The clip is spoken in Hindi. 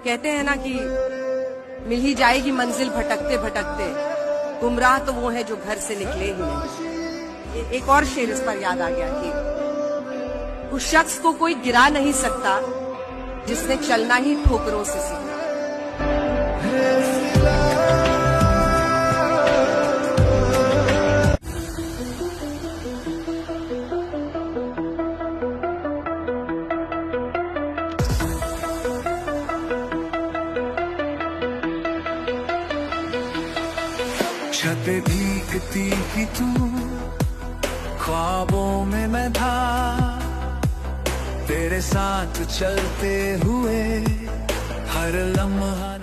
कहते हैं ना कि मिल ही जाएगी मंजिल भटकते भटकते, गुमराह तो वो है जो घर से निकले ही नहीं। एक और शेर इस पर याद आ गया कि उस शख्स को कोई गिरा नहीं सकता जिसने चलना ही ठोकरों से सीखा। छत भीगती ही तू, ख्वाबों में मैं था, तेरे साथ चलते हुए हर लम्हा